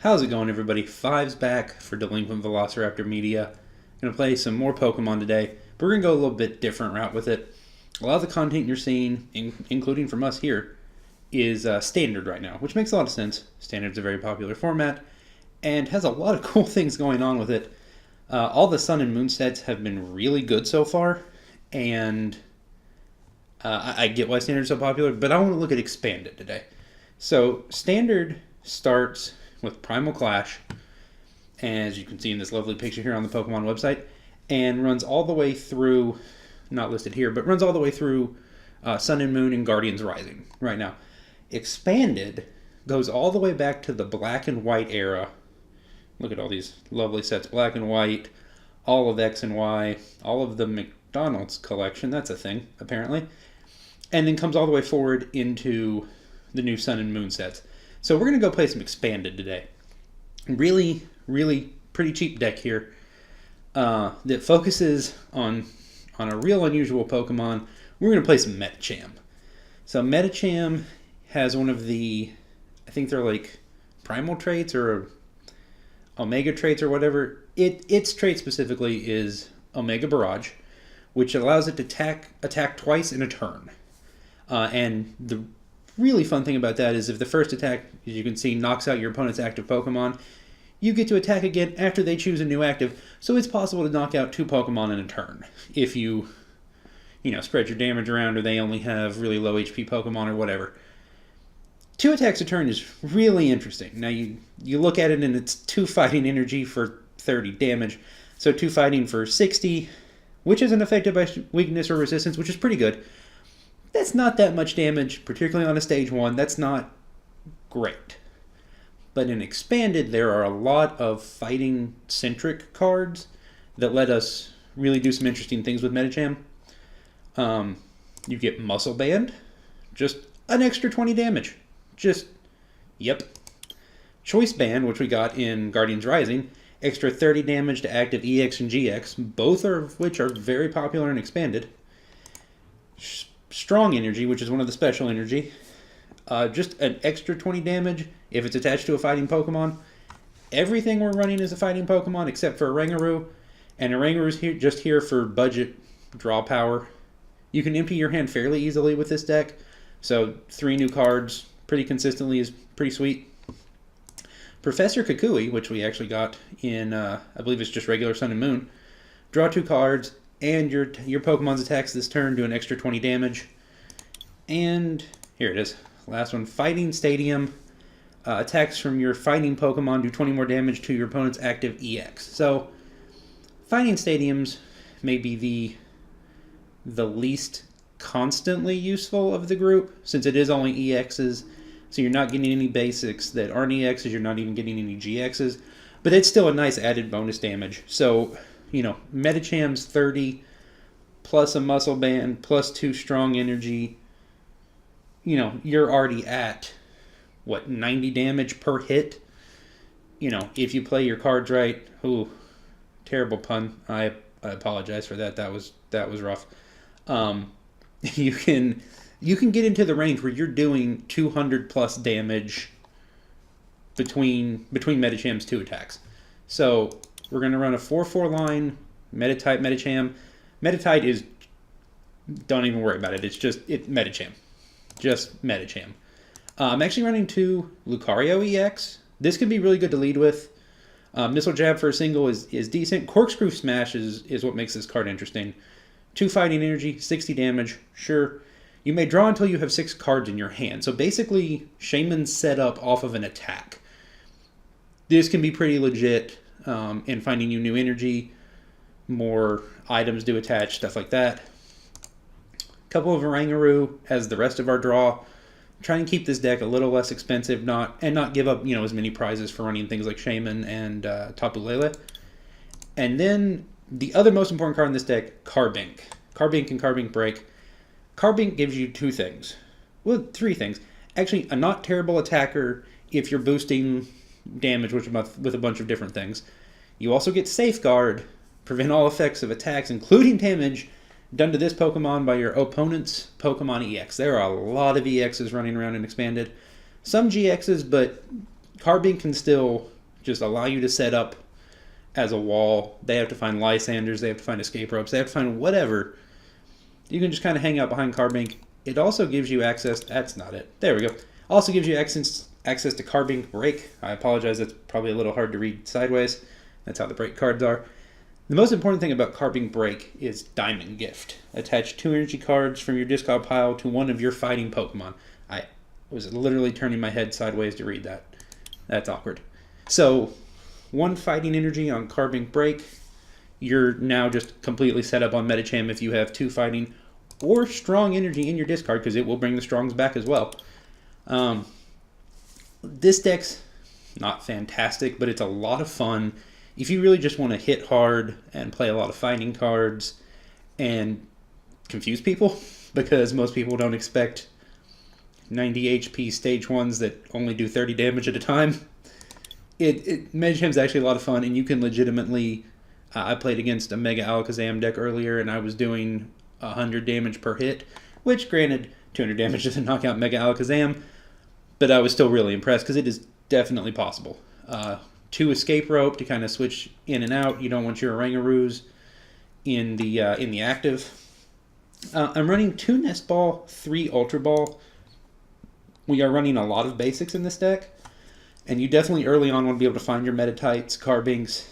How's it going, everybody? Five's back for Delinquent Velociraptor Media. Gonna play some more Pokemon today, but we're gonna go a little bit different route with it. A lot of the content you're seeing, including from us here, is standard right now, which makes a lot of sense. Standard's a very popular format and has a lot of cool things going on with it. All the Sun and Moon sets have been really good so far, and I get why Standard's so popular, but I want to look at Expanded today. So Standard starts with Primal Clash, as you can see in this lovely picture here on the Pokemon website, and runs all the way through, not listed here, but runs all the way through Sun and Moon and Guardians Rising right now. Expanded goes all the way back to the Black and White era. Look at all these lovely sets, Black and White, all of X and Y, all of the McDonald's collection, that's a thing, apparently, and then comes all the way forward into the new Sun and Moon sets. So we're going to go play some Expanded today. Really pretty cheap deck here that focuses on a real unusual Pokemon. We're going to play some Medicham. So Medicham has one of the, I think they're like primal traits or omega traits or whatever. Its trait specifically is Omega Barrage, which allows it to attack twice in a turn. And the really fun thing about that is if the first attack, as you can see, knocks out your opponent's active Pokemon, you get to attack again after they choose a new active, so it's possible to knock out two Pokemon in a turn if you spread your damage around or they only have really low HP Pokemon or whatever. 2 attacks a turn is really interesting. Now you look at it and it's 2 fighting energy for 30 damage, so 2 fighting for 60, which isn't affected by weakness or resistance, which is pretty good. That's not that much damage, particularly on a stage 1. That's not great. But in Expanded, there are a lot of fighting-centric cards that let us really do some interesting things with Medicham. You get Muscle Band, just an extra 20 damage. Yep. Choice Band, which we got in Guardians Rising, extra 30 damage to active EX and GX, both of which are very popular in Expanded. Strong Energy, which is one of the special energy, just an extra 20 damage if it's attached to a fighting Pokemon. Everything we're running is a fighting Pokemon except for Rangaroo, and Rangaroo's just here for budget draw power. You can empty your hand fairly easily with this deck, so 3 new cards pretty consistently is pretty sweet. Professor Kukui, which we actually got in, I believe it's just regular Sun and Moon. Draw 2 cards, and your Pokemon's attacks this turn do an extra 20 damage. And here it is, last one, Fighting Stadium. Attacks from your fighting Pokemon do 20 more damage to your opponent's active EX. So, Fighting Stadiums may be the least constantly useful of the group, since it is only EXs, so you're not getting any basics that aren't EXs, you're not even getting any GXs, but it's still a nice added bonus damage. So, Medicham's 30, plus a Muscle Band, plus 2 Strong Energy, you're already at, 90 damage per hit? If you play your cards right. Ooh, terrible pun. I apologize for that. That was rough. You can get into the range where you're doing 200 plus damage between Medicham's 2 attacks. So we're going to run a 4/4 line, Meta-type Medicham. Meta-type is, don't even worry about it. It's just Medicham. Just Medicham. I'm actually running 2 Lucario EX. This could be really good to lead with. Missile Jab for a single is decent. Corkscrew Smash is what makes this card interesting. 2 fighting energy, 60 damage, sure. You may draw until you have 6 cards in your hand. So basically, Shaman's set up off of an attack. This can be pretty legit in finding you new energy, more items to attach, stuff like that. Couple of Rangaroo as the rest of our draw. Try and keep this deck a little less expensive, not give up as many prizes for running things like Shaman and Tapu Lele. And then the other most important card in this deck, Carbink. Carbink and Carbink Break. Carbink gives you 2 things. Well, 3 things. Actually, a not terrible attacker if you're boosting damage with a bunch of different things. You also get Safeguard, prevent all effects of attacks, including damage, done to this Pokemon by your opponent's Pokemon EX. There are a lot of EXs running around in Expanded. Some GXs, but Carbink can still just allow you to set up as a wall. They have to find Lysanders, they have to find escape ropes, they have to find whatever. You can just kind of hang out behind Carbink. It also gives you access, that's not it, there we go. Also gives you access to Carbink Break. I apologize, that's probably a little hard to read sideways. That's how the break cards are. The most important thing about Carbink Break is Diamond Gift. Attach 2 energy cards from your discard pile to one of your fighting Pokemon. I was literally turning my head sideways to read that. That's awkward. So, 1 fighting energy on Carbink Break. You're now just completely set up on Medicham if you have 2 fighting or strong energy in your discard, because it will bring the strongs back as well. This deck's not fantastic, but it's a lot of fun. If you really just want to hit hard and play a lot of fighting cards and confuse people, because most people don't expect 90 HP stage 1s that only do 30 damage at a time, Medicham's actually a lot of fun, and you can legitimately... I played against a Mega Alakazam deck earlier, and I was doing 100 damage per hit, which, granted, 200 damage doesn't knock out Mega Alakazam, but I was still really impressed, because it is definitely possible. 2 escape rope to kind of switch in and out. You don't want your Orangaroos in the active. I'm running 2 Nest Ball, 3 Ultra Ball. We are running a lot of basics in this deck, and you definitely early on want to be able to find your Meditites, Carbinks,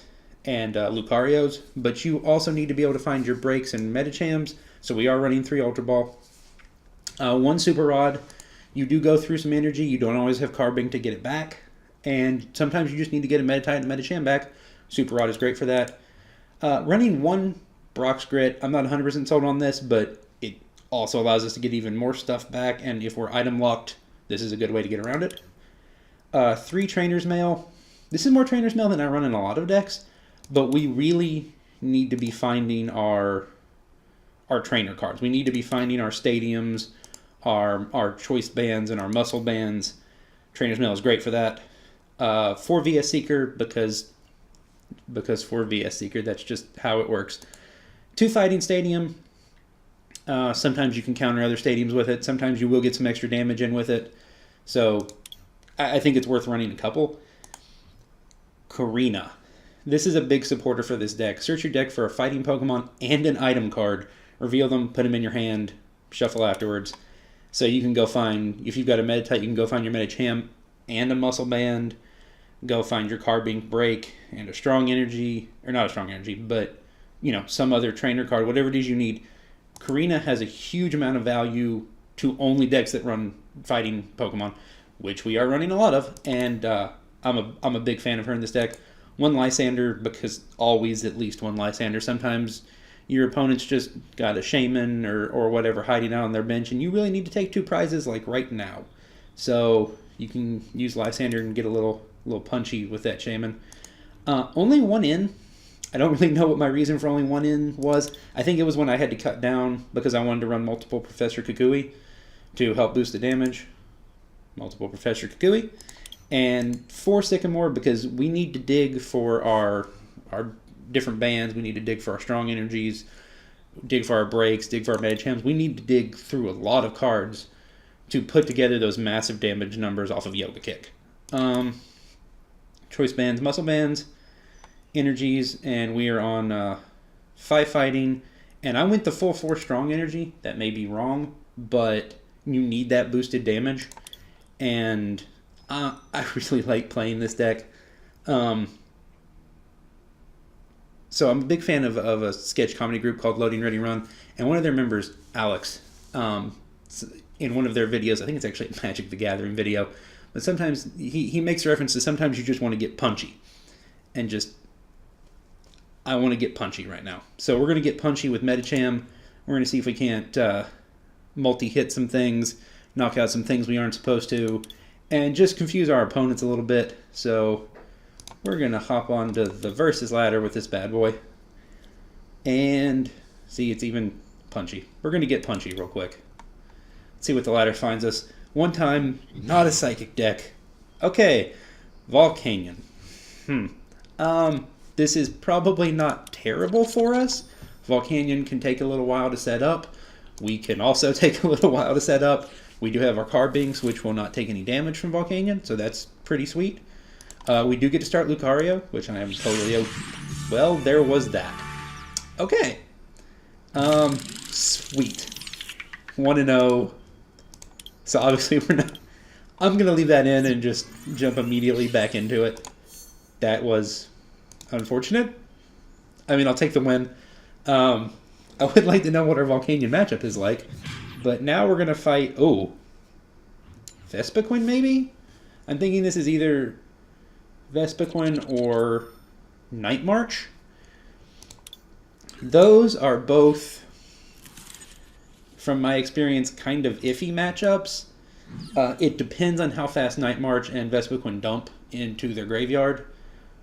and Lucarios, but you also need to be able to find your breaks and Medichams, so we are running 3 Ultra Ball. 1 Super Rod. You do go through some energy. You don't always have Carbink to get it back. And sometimes you just need to get a Meditite and Medicham back. Super Rod is great for that. Running 1 Brock's Grit. I'm not 100% sold on this, but it also allows us to get even more stuff back. And if we're item locked, this is a good way to get around it. 3 Trainer's Mail. This is more Trainer's Mail than I run in a lot of decks, but we really need to be finding our trainer cards. We need to be finding our stadiums, our choice bands, and our muscle bands. Trainer's Mail is great for that. 4 VS Seeker, because 4 VS Seeker, that's just how it works. 2 Fighting Stadium. Sometimes you can counter other stadiums with it. Sometimes you will get some extra damage in with it. So I think it's worth running a couple. Karina. This is a big supporter for this deck. Search your deck for a fighting Pokemon and an item card. Reveal them, put them in your hand, shuffle afterwards. So you can go find, if you've got a Meditite, you can go find your Medicham and a Muscle Band. Go find your Carbink Break and a Strong Energy, or not a Strong Energy, but, you know, some other trainer card, whatever it is you need. Karina has a huge amount of value to only decks that run fighting Pokemon, which we are running a lot of, and I'm a big fan of her in this deck. 1 Lysander, because always at least 1 Lysander. Sometimes your opponent's just got a Shaman or whatever hiding out on their bench, and you really need to take 2 prizes like right now. So you can use Lysander and get a little punchy with that Shaman. Only 1 in. I don't really know what my reason for only 1 in was. I think it was when I had to cut down because I wanted to run multiple Professor Kukui to help boost the damage. Multiple Professor Kukui. And 4 Sycamore because we need to dig for our different bands. We need to dig for our strong energies, dig for our breaks, dig for our Medichams. We need to dig through a lot of cards to put together those massive damage numbers off of Yoga Kick. Choice bands, muscle bands, energies, and we are on 5 fighting. And I went the full 4 strong energy. That may be wrong, but you need that boosted damage. And I really like playing this deck. So I'm a big fan of a sketch comedy group called Loading Ready Run, and one of their members, Alex, in one of their videos, I think it's actually a Magic the Gathering video, but sometimes he makes reference to sometimes you just want to get punchy, and just, I want to get punchy right now. So we're going to get punchy with Medicham. We're going to see if we can't multi-hit some things, knock out some things we aren't supposed to, and just confuse our opponents a little bit. So we're going to hop onto the versus ladder with this bad boy. And see, it's even punchy. We're going to get punchy real quick. Let's see what the ladder finds us. One time, not a psychic deck. Okay, Volcanion. This is probably not terrible for us. Volcanion can take a little while to set up. We can also take a little while to set up. We do have our Carbinks, which will not take any damage from Volcanion, so that's pretty sweet. We do get to start Lucario, which I am totally... Well, there was that. Okay. Sweet. 1-0. So obviously we're not... I'm going to leave that in and just jump immediately back into it. That was unfortunate. I mean, I'll take the win. I would like to know what our Volcanion matchup is like. But now we're going to fight... Oh. Vespiquen, maybe? I'm thinking this is either Vespiquen or Night March. Those are both, from my experience, kind of iffy matchups. It depends on how fast Night March and Vespiquen dump into their graveyard,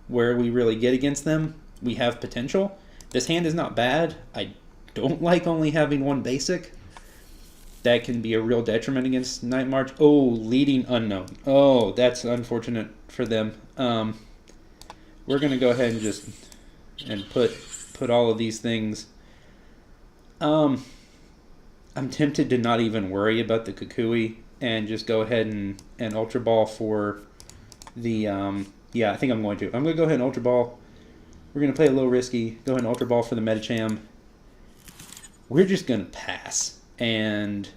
where we really get against them. We have potential. This hand is not bad. I don't like only having one basic. That can be a real detriment against Night March. Oh, leading unknown. Oh, that's unfortunate for them. We're going to go ahead and just put all of these things. I'm tempted to not even worry about the Kukui and just go ahead and Ultra Ball for the... yeah, I think I'm going to. I'm going to go ahead and Ultra Ball. We're going to play a little risky. Go ahead and Ultra Ball for the Medicham. We're just going to pass. And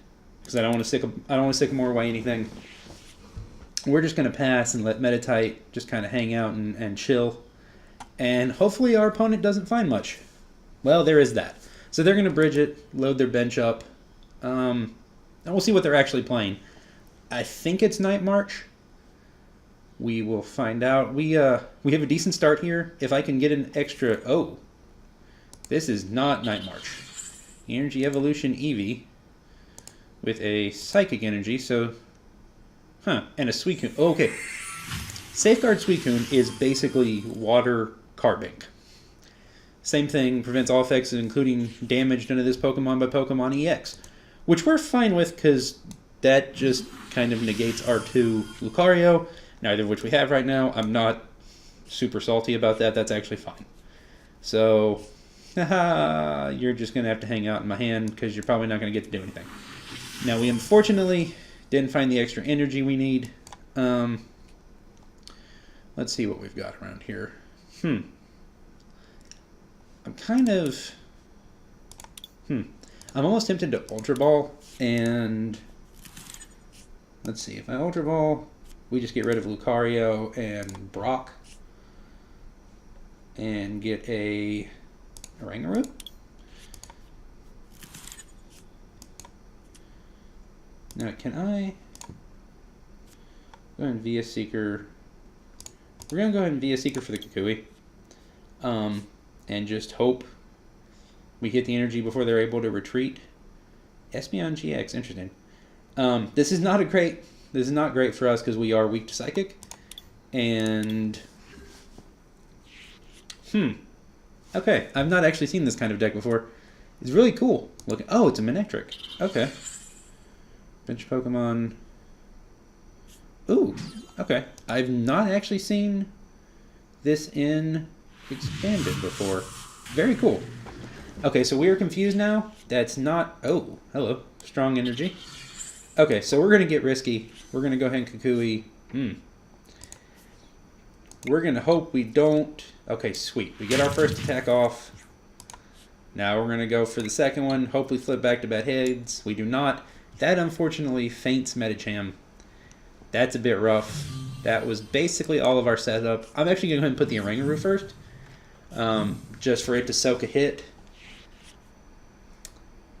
because I don't want to Sycamore away anything, we're just going to pass and let Meditite just kind of hang out and chill. And hopefully our opponent doesn't find much. Well, there is that. So they're going to bridge it, load their bench up, and we'll see what they're actually playing. I think it's Night March. We will find out. We have a decent start here. If I can get an extra... Oh, this is not Night March. Energy Evolution Eevee with a Psychic Energy, so... Huh, and a Suicune. Oh, okay. Safeguard Suicune is basically Water Carbink. Same thing, prevents all effects including damage done to this Pokemon by Pokemon EX. Which we're fine with, because that just kind of negates R2 Lucario, neither of which we have right now. I'm not super salty about that, that's actually fine. So... Haha, you're just going to have to hang out in my hand because you're probably not going to get to do anything. Now, we unfortunately didn't find the extra energy we need. Let's see what we've got around here. I'm kind of... I'm almost tempted to Ultra Ball, and... Let's see, if I Ultra Ball, we just get rid of Lucario and Brock. And get a... Rangaroo? Now, can I go ahead and Via Seeker? We're going to go ahead and Via Seeker for the Kukui. And just hope we hit the energy before they're able to retreat. Espeon GX, interesting. This is not great for us because we are weak to Psychic. And... Okay, I've not actually seen this kind of deck before. It's really cool. Look, oh, it's a Manectric. Okay. Bench Pokemon. Ooh, okay. I've not actually seen this in Expanded before. Very cool. Okay, so we are confused now. That's not... Oh, hello. Strong Energy. Okay, so we're going to get risky. We're going to go ahead and Kukui. We're going to hope we don't... Okay, sweet. We get our first attack off. Now we're going to go for the second one. Hopefully flip back to bad heads. We do not. That unfortunately faints Medicham. That's a bit rough. That was basically all of our setup. I'm actually going to go ahead and put the Rangaroo first. Just for it to soak a hit.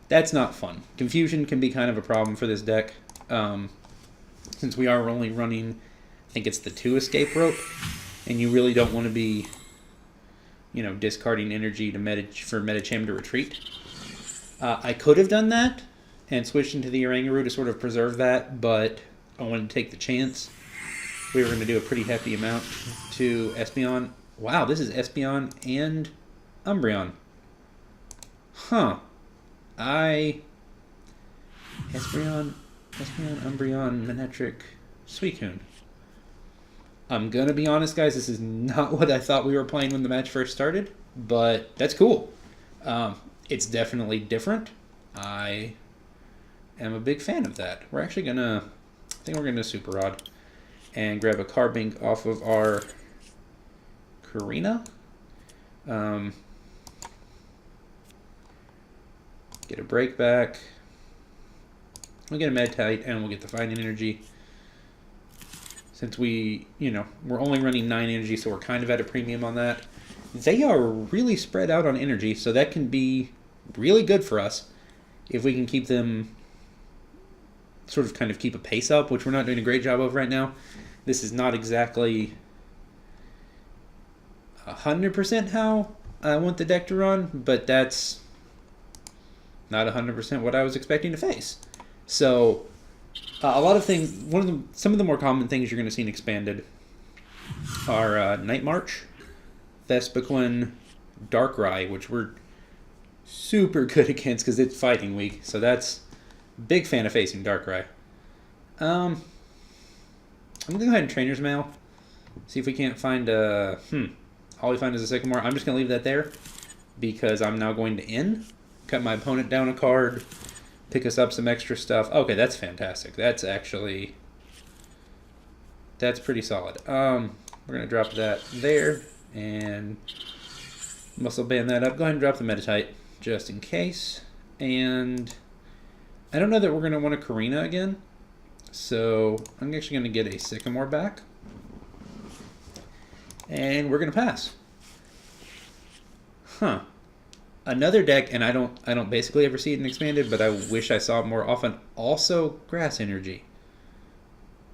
That's not fun. Confusion can be kind of a problem for this deck. Since we are only running, I think it's the 2 escape rope. And you really don't want to be, you know, discarding energy to for Medicham to retreat. I could have done that and switched into the Rangaroo to sort of preserve that, but I wanted to take the chance. We were going to do a pretty hefty amount to Espeon. Wow, this is Espeon and Umbreon. Huh. Espeon, Umbreon, Manectric, Suicune. I'm going to be honest, guys, this is not what I thought we were playing when the match first started, but that's cool. It's definitely different. I am a big fan of that. We're actually going to... I think we're going to Super Rod. and grab a carbink off of our Karina. Get a break back. We'll get a Meditite, and we'll get the fighting energy. Since we, we're only running 9 energy, so we're kind of at a premium on that. They are really spread out on energy, so that can be really good for us if we can keep them sort of kind of keep a pace up, which we're not doing a great job of right now. This is not exactly 100% how I want the deck to run, but that's not 100% what I was expecting to face. So a lot of things, some of the more common things you're going to see in Expanded are Night March, Vespiquen, Darkrai, which we're super good against because it's fighting week. So that's big fan of facing Darkrai. I'm going to go ahead and Trainer's Mail. See if we can't find a... all we find is a Sycamore. I'm just going to leave that there because I'm now going to cut my opponent down a card, pick us up some extra stuff. Okay, that's fantastic. That's pretty solid. We're going to drop that there and muscle band that up. Go ahead and drop the Meditite just in case. And I don't know that we're going to want a Karina again. So I'm actually going to get a Sycamore back. And we're going to pass. Huh. Another deck, and I don't basically ever see it in Expanded, but I wish I saw it more often. Also, Grass Energy.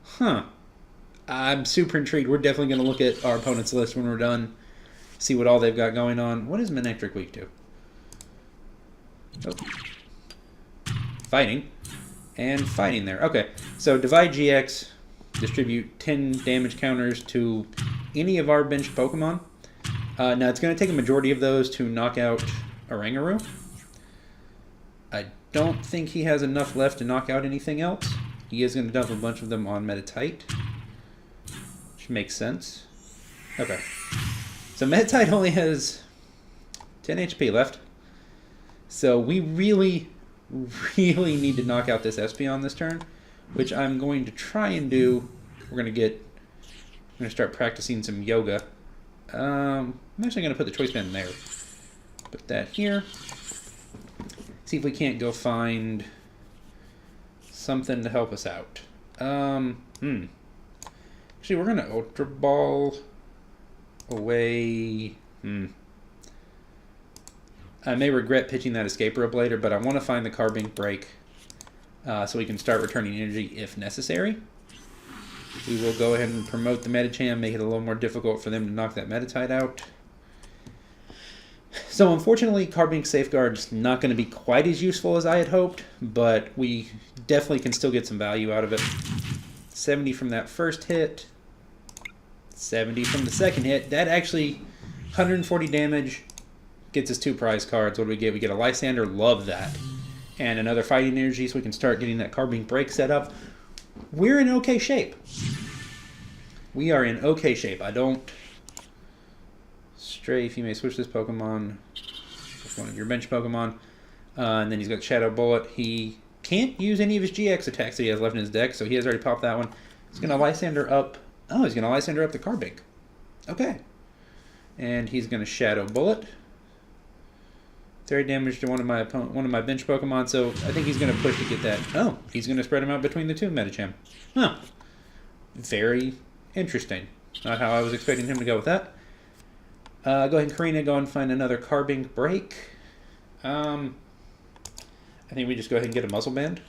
Huh. I'm super intrigued. We're definitely going to look at our opponent's list when we're done. See what all they've got going on. What does Manectric weak do? Oh. Fighting. And fighting there. Okay. So Divide GX. Distribute 10 damage counters to any of our benched Pokemon. Now, it's going to take a majority of those to knock out Oranguru. I don't think he has enough left to knock out anything else. He is going to dump a bunch of them on Meditite, which makes sense. Okay. So Meditite only has 10 HP left. So we really, really need to knock out this Espeon this turn, which I'm going to try and do. I'm going to start practicing some yoga. I'm actually going to put the Choice Band in there. Put that here. See if we can't go find something to help us out. Actually, we're going to Ultra Ball away. I may regret pitching that Escape Rope later, but I want to find the Carbink break so we can start returning energy if necessary. We will go ahead and promote the Medicham, make it a little more difficult for them to knock that Meditite out. So unfortunately, Carbink Safeguard's not going to be quite as useful as I had hoped, but we definitely can still get some value out of it. 70 from that first hit, 70 from the second hit. That actually, 140 damage, gets us 2 prize cards. What do we get? We get a Lysander, love that. And another fighting energy so we can start getting that Carbink break set up. We're in okay shape. We are in okay shape. I don't... Strafe, you may switch this Pokemon with one of your bench Pokemon. And then he's got Shadow Bullet. He can't use any of his GX attacks that he has left in his deck, so he has already popped that one. He's going to Lysander up... Oh, he's going to Lysander up the Carbink. Okay. And he's going to Shadow Bullet. 30 damage to one of my bench Pokemon, so I think he's going to push to get that. Oh, he's going to spread him out between the two Medicham. Huh. Very interesting. Not how I was expecting him to go with that. Go ahead and Karina, go and find another Carbink break. I think we just go ahead and get a Muzzle Band.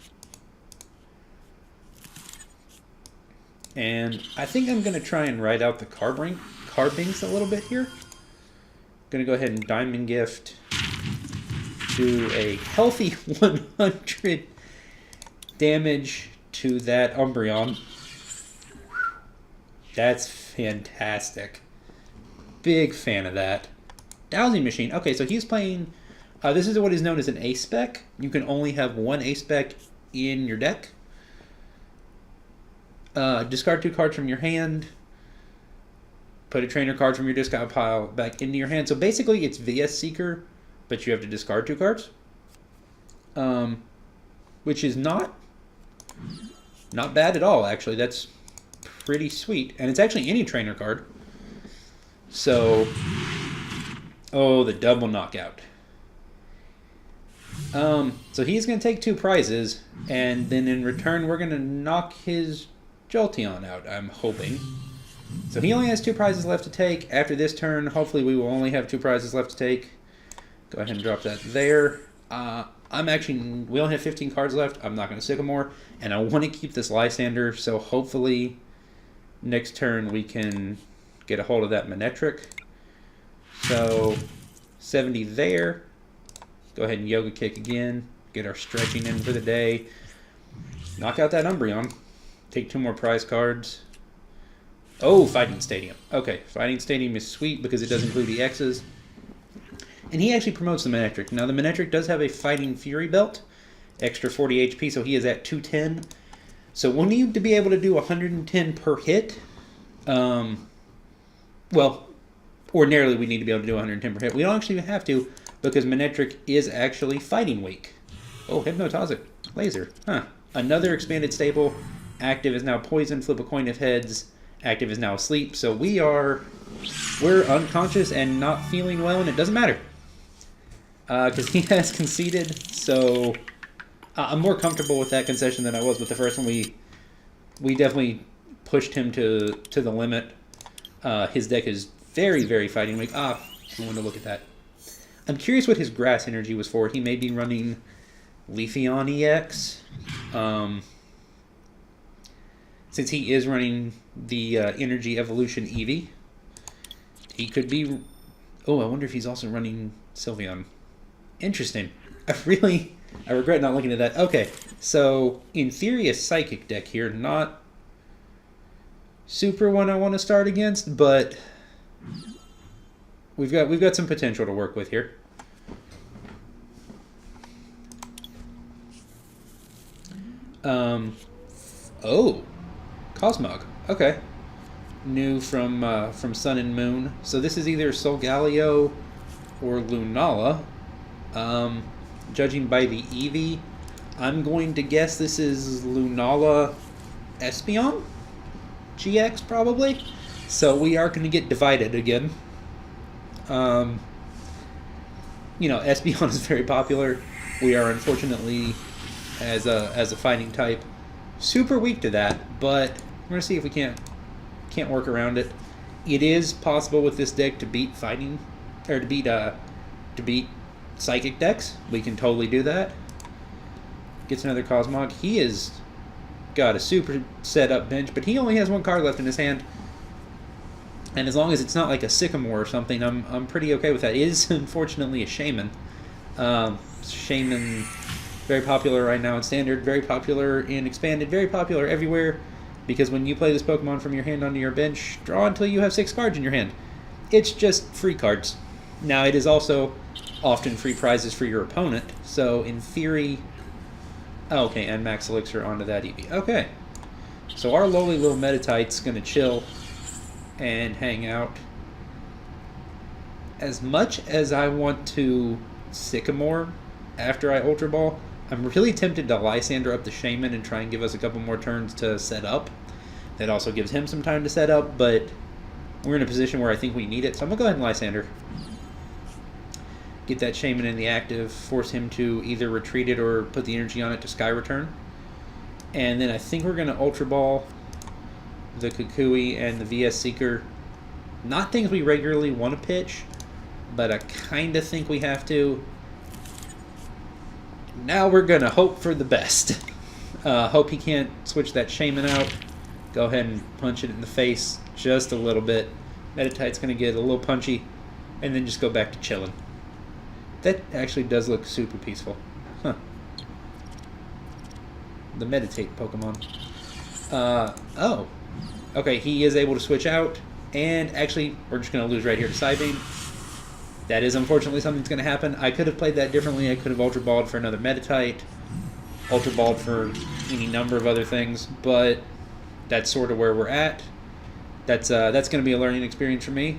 And I think I'm going to try and ride out the Carbinks a little bit here. Going to go ahead and Diamond Gift. Do a healthy 100 damage to that Umbreon. That's fantastic. Big fan of that. Dowsing Machine. Okay, so he's playing... this is what is known as an A-Spec. You can only have one A-Spec in your deck. Discard 2 cards from your hand. Put a trainer card from your discard pile back into your hand. So basically it's VS Seeker, but you have to discard 2 cards. Which is not bad at all, actually. That's pretty sweet. And it's actually any trainer card. So, oh, the double knockout. So he's going to take 2 prizes, and then in return we're going to knock his Jolteon out, I'm hoping. So he only has 2 prizes left to take. After this turn, hopefully we will only have 2 prizes left to take. Go ahead and drop that there. We only have 15 cards left. I'm not going to Sycamore, and I want to keep this Lysander, so hopefully next turn we can get a hold of that Manectric. So 70 there. Go ahead and Yoga Kick again. Get our stretching in for the day. Knock out that Umbreon. Take 2 more prize cards. Oh, Fighting Stadium. Okay, Fighting Stadium is sweet because it does include EXs. And he actually promotes the Manectric. Now, the Manectric does have a Fighting Fury belt. Extra 40 HP, so he is at 210. So we'll need to be able to do 110 per hit. Well, ordinarily we need to be able to do 110 per hit. We don't actually have to, because Manectric is actually fighting weak. Oh, Hypnotoxic Laser. Huh. Another expanded staple. Active is now poison. Flip a coin if heads. Active is now asleep. So we're unconscious and not feeling well, and it doesn't matter. Because he has conceded. So I'm more comfortable with that concession than I was with the first one. We definitely pushed him to the limit. His deck is very, very fighting weak. I want to look at that. I'm curious what his grass energy was for. He may be running Leafeon EX. Since he is running the Energy Evolution Eevee, he could be... Oh, I wonder if he's also running Sylveon. Interesting. I regret not looking at that. Okay, so in theory a Psychic deck here. Not super one I want to start against, but... We've got some potential to work with here. Oh, Cosmog. Okay, new from Sun and Moon. So this is either Solgaleo or Lunala. Judging by the Eevee, I'm going to guess this is Lunala Espeon GX probably. So we are going to get divided again. Espeon is very popular. We are unfortunately, as a fighting type, super weak to that. But we're gonna see if we can't work around it. It is possible with this deck to beat fighting, or to beat psychic decks. We can totally do that. Gets another Cosmog. He has got a super set up bench, but he only has 1 card left in his hand. And as long as it's not like a Sycamore or something, I'm pretty okay with that. It is unfortunately a Shaman. Shaman, very popular right now in Standard, very popular in Expanded, very popular everywhere. Because when you play this Pokemon from your hand onto your bench, draw until you have 6 cards in your hand. It's just free cards. Now it is also often free prizes for your opponent. So in theory... Oh, okay, and Max Elixir onto that Eevee. Okay. So our lowly little Meditite's going to chill and hang out. As much as I want to Sycamore after I Ultra Ball, I'm really tempted to Lysander up the Shaman and try and give us a couple more turns to set up. That also gives him some time to set up, but we're in a position where I think we need it, so I'm going to go ahead and Lysander. Get that Shaman in the active, force him to either retreat it or put the energy on it to Sky Return. And then I think we're going to Ultra Ball the Kukui and the VS Seeker. Not things we regularly want to pitch, but I kind of think we have to. Now we're going to hope for the best. Hope he can't switch that Shaman out. Go ahead and punch it in the face just a little bit. Meditite's going to get a little punchy, and then just go back to chilling. That actually does look super peaceful. Huh. The Meditate Pokemon. Oh. Okay, he is able to switch out, and actually, we're just going to lose right here to Psybeam. That is unfortunately something that's going to happen. I could have played that differently. I could have Ultra Balled for another Meditite, Ultra Balled for any number of other things, but that's sort of where we're at. That's going to be a learning experience for me.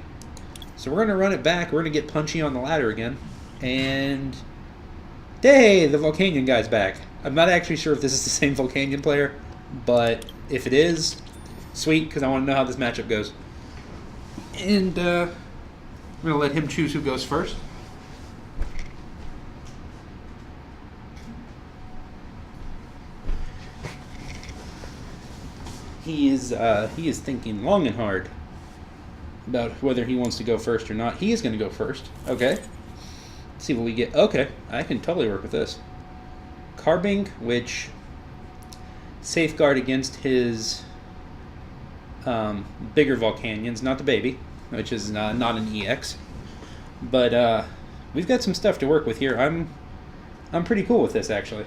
So we're going to run it back. We're going to get Punchy on the ladder again, and hey, the Volcanion guy's back. I'm not actually sure if this is the same Volcanion player, but if it is, Sweet, because I want to know how this matchup goes. And I'm going to let him choose who goes first. He is thinking long and hard about whether he wants to go first or not. He is going to go first. Okay. Let's see what we get. Okay, I can totally work with this. Carbink, which safeguard against his bigger Volcanions, not the baby, which is not an EX. But we've got some stuff to work with here. I'm pretty cool with this, actually.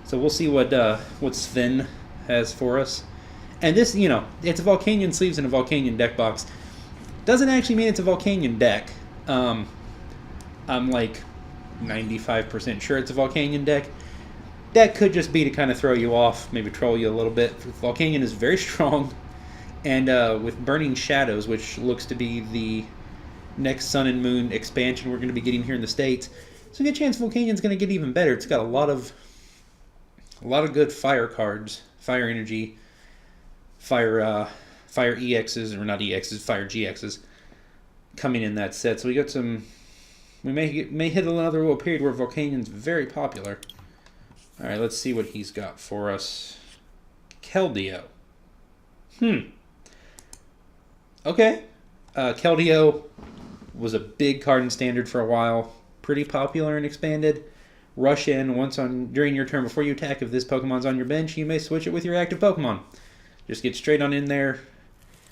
So we'll see what Sven has for us. And this, you know, it's a Volcanion sleeves and a Volcanion deck box. Doesn't actually mean it's a Volcanion deck. I'm like 95% sure it's a Volcanion deck. That could just be to kind of throw you off, maybe troll you a little bit. Volcanion is very strong, and with Burning Shadows, which looks to be the next Sun and Moon expansion we're going to be getting here in the States, so a good chance Volcanion's going to get even better. It's got a lot of good fire cards, fire energy, fire EXs, or not EXs, fire GXs coming in that set. So we got some. We may hit another little period where Volcanion's very popular. All right, let's see what he's got for us. Keldeo. Okay. Keldeo was a big card in Standard for a while. Pretty popular and expanded. Rush in once during your turn before you attack. If this Pokemon's on your bench, you may switch it with your active Pokemon. Just get straight on in there.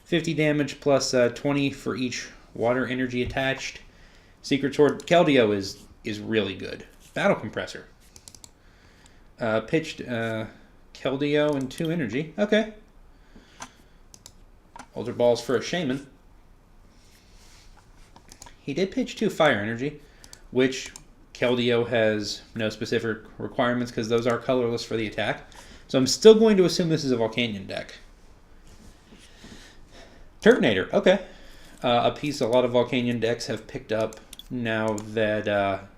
50 damage plus 20 for each water energy attached. Secret Sword. Keldeo is really good. Battle Compressor. Pitched Keldeo and 2 energy. Okay. Ultra Balls for a Shaman. He did pitch 2 fire energy, which Keldeo has no specific requirements because those are colorless for the attack. So I'm still going to assume this is a Volcanion deck. Turtonator. Okay. A piece a lot of Volcanion decks have picked up now that to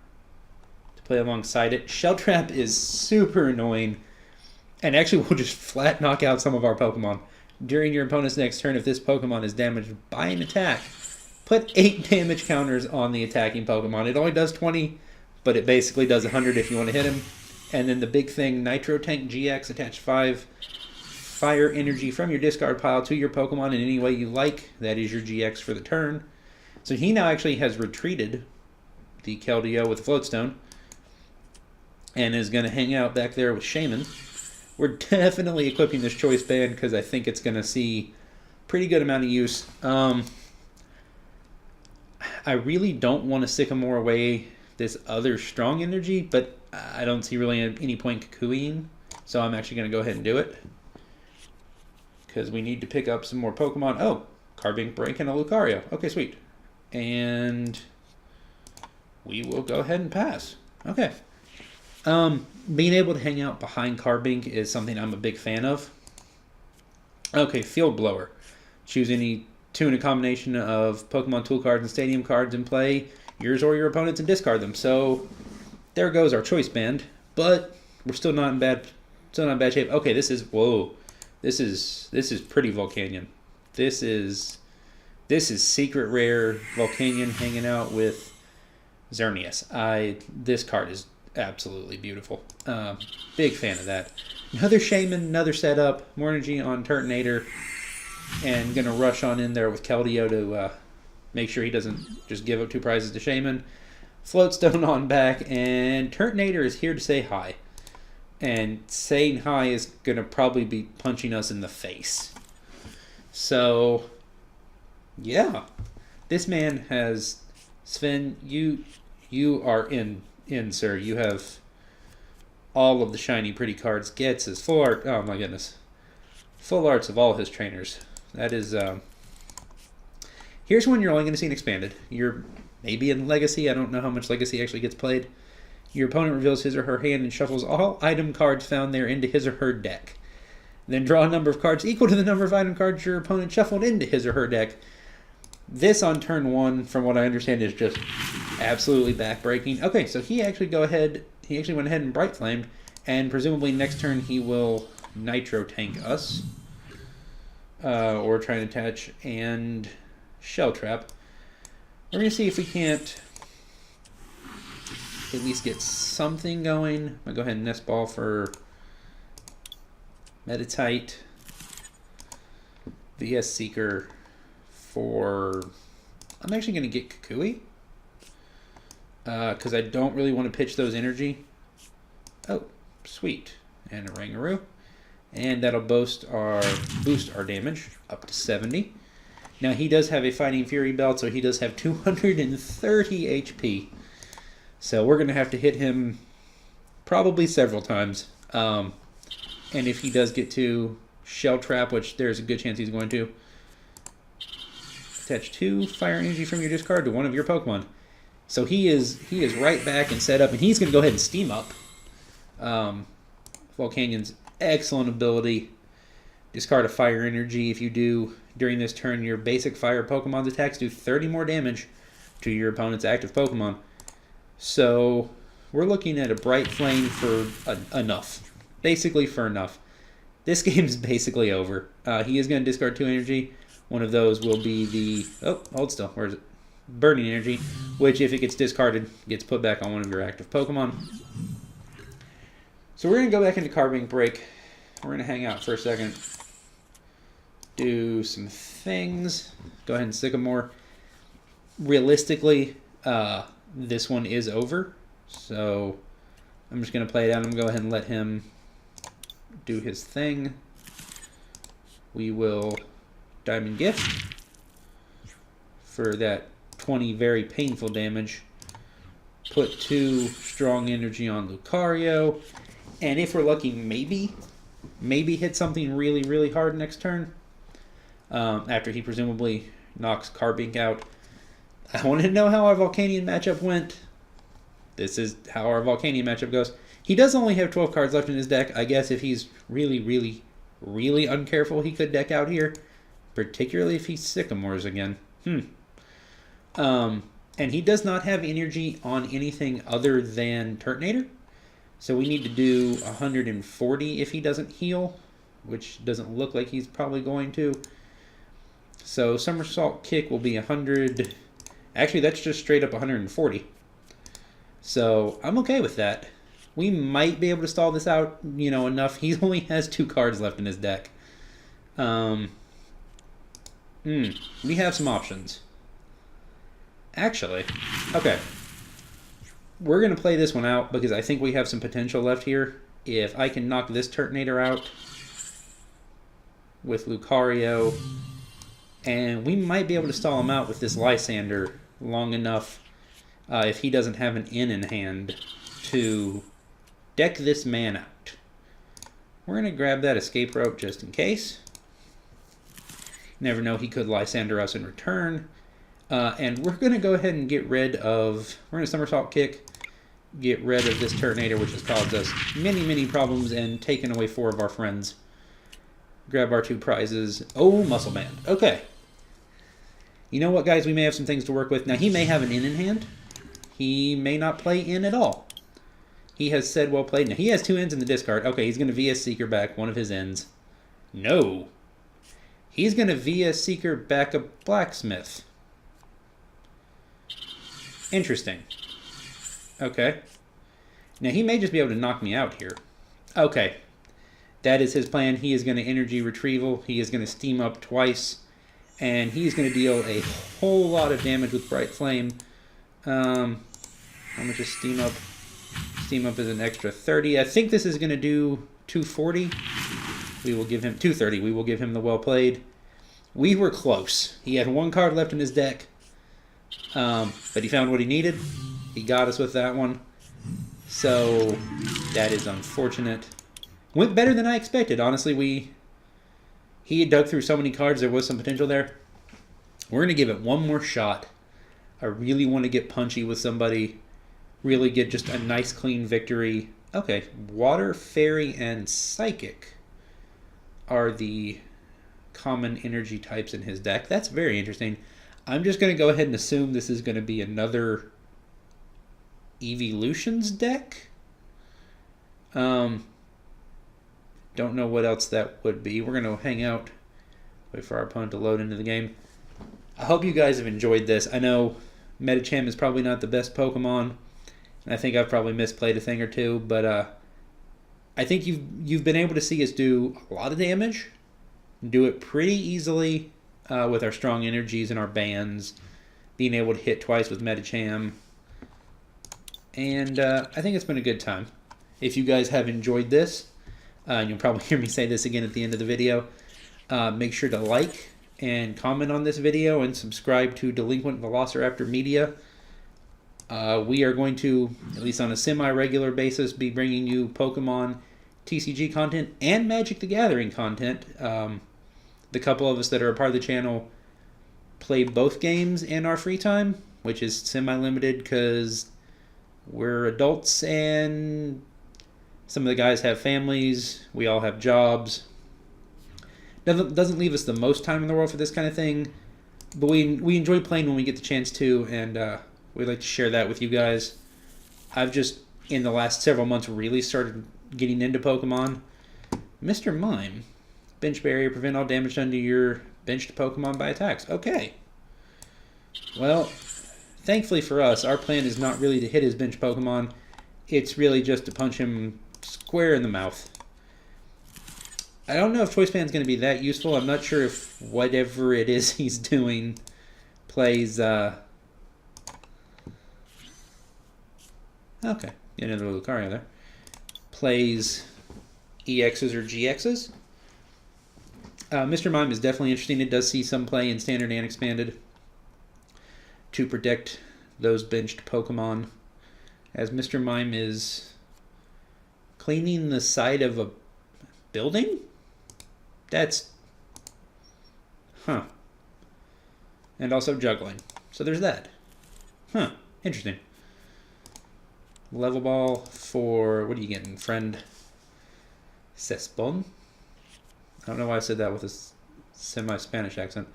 play alongside it. Shell Trap is super annoying and actually will just flat knock out some of our Pokemon. During your opponent's next turn, if this Pokemon is damaged by an attack, put 8 damage counters on the attacking Pokemon. It only does 20, but it basically does 100 if you want to hit him. And then the big thing, Nitro Tank GX, attach 5 fire energy from your discard pile to your Pokemon in any way you like. That is your GX for the turn. So he now actually has retreated the Keldeo with Floatstone and is going to hang out back there with Shaman. We're definitely equipping this Choice Band because I think it's going to see pretty good amount of use. I really don't want to Sycamore away this other strong energy, but I don't see really any point Kakooing, so I'm actually going to go ahead and do it because we need to pick up some more Pokemon. Oh, Carbink Break and a Lucario. Okay, sweet. And we will go ahead and pass. Okay. Being able to hang out behind Carbink is something I'm a big fan of. Okay, Field Blower. Choose any two in a combination of Pokemon Tool cards and Stadium cards in play, yours or your opponent's, and discard them. So there goes our Choice Band, but we're still not in bad shape. Okay, this is pretty Volcanion. This is secret rare Volcanion hanging out with Xerneas. This card is absolutely beautiful. Big fan of that. Another Shaman, another setup, more energy on Turtonator, and gonna rush on in there with Keldeo to make sure he doesn't just give up 2 prizes to Shaman. Floatstone on back, and Turtonator is here to say hi. And saying hi is gonna probably be punching us in the face. So yeah, this man has Sven. You are in, sir. You have all of the shiny, pretty cards. Gets his full art. Oh my goodness, full arts of all his trainers. That is. Here's when you're only going to see an expanded. You're maybe in Legacy. I don't know how much Legacy actually gets played. Your opponent reveals his or her hand and shuffles all item cards found there into his or her deck. Then draw a number of cards equal to the number of item cards your opponent shuffled into his or her deck. This on turn 1, from what I understand, is just absolutely backbreaking. Okay, so he actually went ahead and Bright Flamed, and presumably next turn he will Nitro Tank us. or try and attach and shell trap. We're going to see if we can't at least get something going. I'm going to go ahead and nest ball for Meditite. VS Seeker for... I'm actually going to get Kukui. Because I don't really want to pitch those energy. Oh, sweet. And a Rangaroo. And that'll boost our damage up to 70. Now he does have a Fighting Fury belt, so he does have 230 HP. So we're going to have to hit him probably several times. And if he does get to Shell Trap, which there's a good chance he's going to, attach 2 Fire Energy from your discard to one of your Pokemon. So he is right back and set up, and he's going to go ahead and Steam Up. Volcanion's excellent ability. Discard a Fire Energy. If you do, during this turn, your basic Fire Pokemon's attacks do 30 more damage to your opponent's active Pokemon. So we're looking at a Bright Flame for enough. Basically for enough. This game's basically over. He is going to discard 2 energy. One of those will be the... Oh, hold still. Where is it? Burning Energy, which if it gets discarded, gets put back on one of your active Pokemon. So we're going to go back into Carbink Break. We're going to hang out for a second. Do some things. Go ahead and Sycamore. Realistically, this one is over. So I'm just going to play it out. I'm going to go ahead and let him do his thing. We will Diamond Gift for that 20 very painful damage. Put 2 strong energy on Lucario. And if we're lucky, maybe hit something really, really hard next turn. After he presumably knocks Carbink out. I wanted to know how our Volcanion matchup went. This is how our Volcanion matchup goes. He does only have 12 cards left in his deck. I guess if he's really, really, really uncareful, he could deck out here. Particularly if he Sycamores again. And he does not have energy on anything other than Turtonator. So we need to do 140 if he doesn't heal, which doesn't look like he's probably going to. So Somersault Kick will be 100. Actually, that's just straight up 140. So I'm okay with that. We might be able to stall this out, enough. He only has 2 cards left in his deck. We have some options. Actually, okay. We're going to play this one out because I think we have some potential left here. If I can knock this Turtonator out with Lucario, and we might be able to stall him out with this Lysander long enough if he doesn't have an in hand to deck this man out. We're going to grab that Escape Rope just in case. Never know, he could Lysander us in return. And we're going to go ahead and get rid of... We're going to Somersault Kick, get rid of this Turtonator, which has caused us many, many problems and taken away 4 of our friends. Grab our 2 prizes. Oh, Muscle Band. Okay. You know what, guys? We may have some things to work with. Now, he may have an in hand. He may not play in at all. He has said well played. Now, he has 2 ends in the discard. Okay, he's going to VS Seeker back one of his ends. No. He's going to VS Seeker back a Blacksmith. Interesting. Okay. Now, he may just be able to knock me out here. Okay. That is his plan. He is going to Energy Retrieval. He is going to Steam Up twice. And he's going to deal a whole lot of damage with Bright Flame. How much is Steam Up? Steam Up is an extra 30. I think this is going to do 240. We will give him 230. We will give him the well played. We were close. He had 1 card left in his deck. But he found what he needed. He got us with that one. So that is unfortunate. Went better than I expected. Honestly, he had dug through so many cards. There was some potential there. We're going to give it one more shot. I really want to get punchy with somebody. Really get just a nice, clean victory. Okay, Water, Fairy, and Psychic are the common energy types in his deck. That's very interesting. I'm just going to go ahead and assume this is going to be another Evolutions deck. Don't know what else that would be. We're going to hang out Wait for our opponent to load into the game. I hope you guys have enjoyed this. I know Medicham is probably not the best Pokemon, and I think I've probably misplayed a thing or two, but I think you've been able to see us do a lot of damage, do it pretty easily with our strong energies and our bands, being able to hit twice with Medicham, and I think it's been a good time. If you guys have enjoyed this, and you'll probably hear me say this again at the end of the video, make sure to like and comment on this video and subscribe to Delinquent Velociraptor Media. We are going to, at least on a semi-regular basis, be bringing you Pokemon TCG content and Magic the Gathering content. The couple of us that are a part of the channel play both games in our free time, which is semi-limited because we're adults and some of the guys have families. We all have jobs. Doesn't leave us the most time in the world for this kind of thing, but we enjoy playing when we get the chance to, and we'd like to share that with you guys. I've just, in the last several months, really started getting into Pokemon. Mr. Mime, bench barrier, prevent all damage done to your benched Pokemon by attacks. Okay. Well, thankfully for us, our plan is not really to hit his bench Pokemon. It's really just to punch him square in the mouth. I don't know if Choice Band's going to be that useful. I'm not sure if whatever it is he's doing plays... Okay, another Lucario there. Plays EXs or GXs. Mr. Mime is definitely interesting. It does see some play in Standard and Expanded to protect those benched Pokemon, as Mr. Mime is cleaning the side of a building? That's... Huh. And also juggling. So there's that. Huh. Interesting. Level ball for... What are you getting, friend? Cespon? I don't know why I said that with a semi-Spanish accent.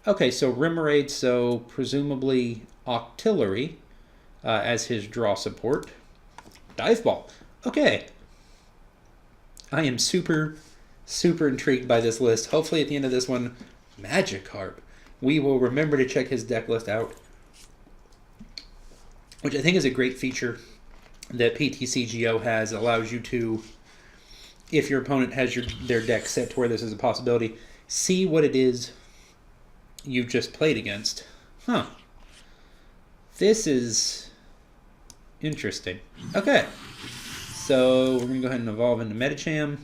Okay, so Remoraid, so presumably Octillery as his draw support. Dive Ball. Okay. I am super intrigued by this list. Hopefully at the end of this one, Magikarp. We will remember to check his deck list out, which I think is a great feature that PTCGO has. Allows you to, if your opponent has their deck set to where this is a possibility, see what it is you've just played against. Huh. This is interesting. Okay. So we're going to go ahead and evolve into Medicham.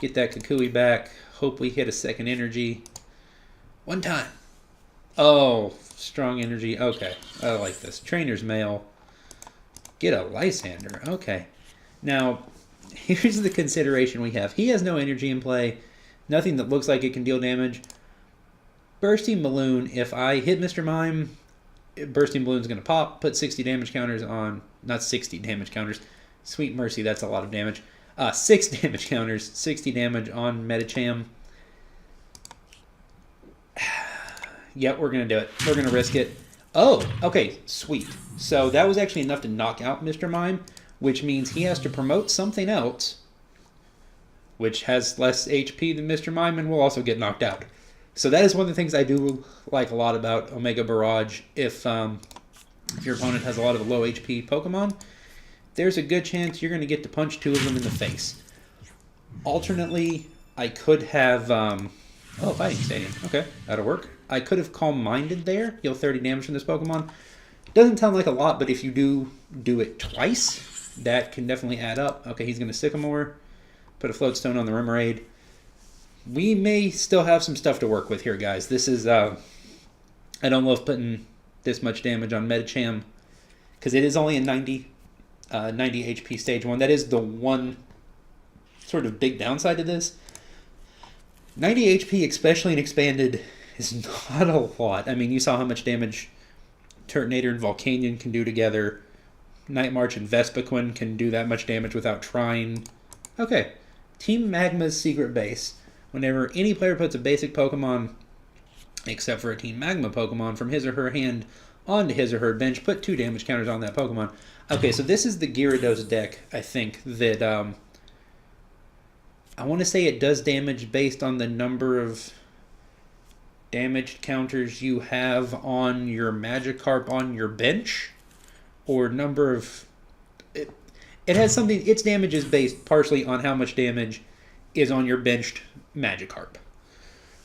Get that Kukui back. Hope we hit a second energy. One time. Oh, strong energy. Okay. I like this. Trainer's Mail. Get a Lysander. Okay. Now, here's the consideration we have. He has no energy in play. Nothing that looks like it can deal damage. Bursting Balloon. If I hit Mr. Mime, Bursting Balloon's going to pop. Put 60 damage counters on... Not 60 damage counters. Sweet mercy, that's a lot of damage. 6 damage counters, 60 damage on Medicham. Yep, we're going to do it. We're going to risk it. Oh, okay, sweet. So that was actually enough to knock out Mr. Mime, which means he has to promote something else, which has less HP than Mr. Mime and will also get knocked out. So that is one of the things I do like a lot about Omega Barrage. If your opponent has a lot of low HP Pokemon, there's a good chance you're going to get to punch 2 of them in the face. Alternately, I could have... oh, Fighting Stadium. Okay, that'll work. I could have Calm Minded there. Heal 30 damage from this Pokemon. Doesn't sound like a lot, but if you do it twice, that can definitely add up. Okay, he's going to Sycamore. Put a Floatstone on the Remoraid. We may still have some stuff to work with here, guys. This is... I don't love putting this much damage on Medicham, because it is only a 90 HP stage 1. That is the one sort of big downside to this. 90 HP, especially in Expanded, is not a lot. I mean, you saw how much damage Turtonator and Volcanion can do together. Night March and Vespiquen can do that much damage without trying. Okay, Team Magma's secret base. Whenever any player puts a basic Pokemon, except for a Team Magma Pokemon, from his or her hand onto his or her bench, put 2 damage counters on that Pokemon. Okay, so this is the Gyarados deck, I think, that I want to say it does damage based on the number of damage counters you have on your Magikarp on your bench, or number of... It has something... Its damage is based partially on how much damage is on your benched Magikarp.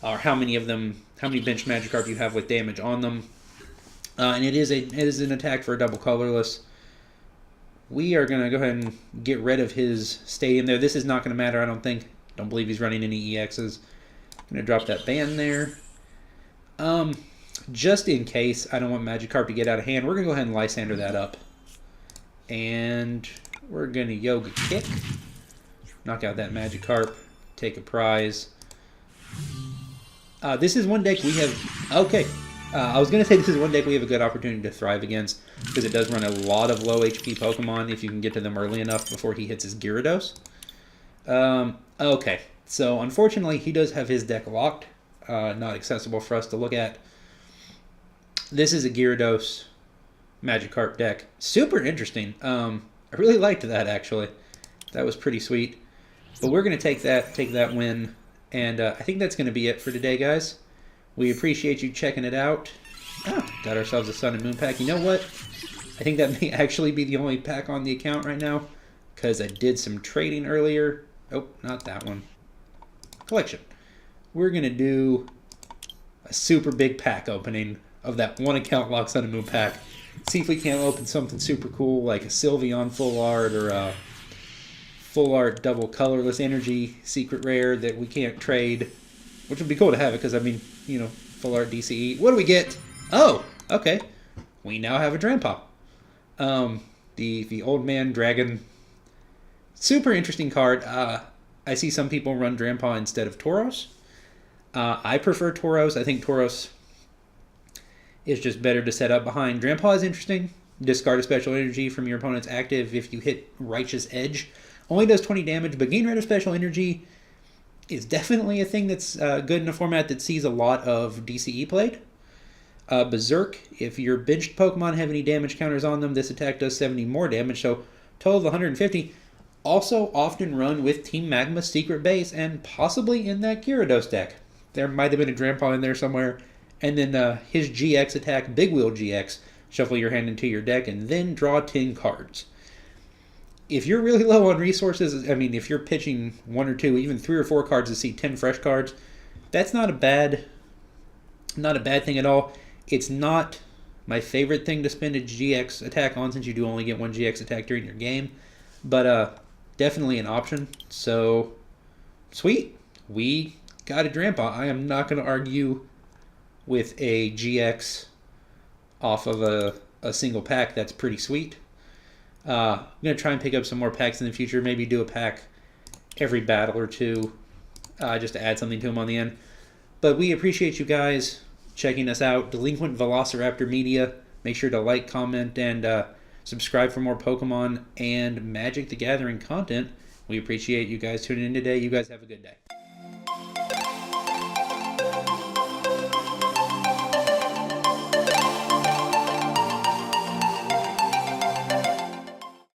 Or how many benched Magikarp you have with damage on them. And it is an attack for a double colorless. We are going to go ahead and get rid of his stadium there. This is not going to matter, I don't think. Don't believe he's running any EXs. I'm going to drop that ban there. Just in case I don't want Magikarp to get out of hand, we're going to go ahead and Lysander that up. And we're going to Yoga Kick. Knock out that Magikarp. Take a prize. This is one deck we have... Okay. I was going to say this is one deck we have a good opportunity to thrive against, because it does run a lot of low HP Pokemon if you can get to them early enough before he hits his Gyarados. Okay, so unfortunately he does have his deck locked, not accessible for us to look at. This is a Gyarados Magikarp deck. Super interesting. I really liked that, actually. That was pretty sweet. But we're going to take that win, and I think that's going to be it for today, guys. We appreciate you checking it out. Got ourselves a Sun and Moon pack. You know what? I think that may actually be the only pack on the account right now, because I did some trading earlier. Oh, not that one. Collection. We're going to do a super big pack opening of that one account lock Sun and Moon pack. See if we can't open something super cool like a Sylveon full art or a full art double colorless energy secret rare that we can't trade. Which would be cool to have it, because, I mean, you know, full art DCE. What do we get? Oh, okay. We now have a Drampa. The Old Man Dragon. Super interesting card. I see some people run Drampa instead of Tauros. I prefer Tauros. I think Tauros is just better to set up behind. Drampa is interesting. Discard a special energy from your opponent's active if you hit Righteous Edge. Only does 20 damage, but gain rid of special energy is definitely a thing that's good in a format that sees a lot of DCE played. Berserk, if your benched Pokemon have any damage counters on them, this attack does 70 more damage, so total of 150. Also often run with Team Magma's Secret Base, and possibly in that Gyarados deck. There might have been a Drampa in there somewhere. And then his GX attack, Big Wheel GX, shuffle your hand into your deck, and then draw 10 cards. If you're really low on resources, I mean, if you're pitching 1 or 2, even 3 or 4 cards to see 10 fresh cards, that's not a bad thing at all. It's not my favorite thing to spend a GX attack on, since you do only get 1 GX attack during your game, but definitely an option. So, sweet. We got a Drampa. I am not going to argue with a GX off of a single pack. That's pretty sweet. I'm going to try and pick up some more packs in the future. Maybe do a pack every battle or two, just to add something to them on the end. But we appreciate you guys checking us out. Delinquent Velociraptor Media. Make sure to like, comment, and subscribe for more Pokemon and Magic the Gathering content. We appreciate you guys tuning in today. You guys have a good day.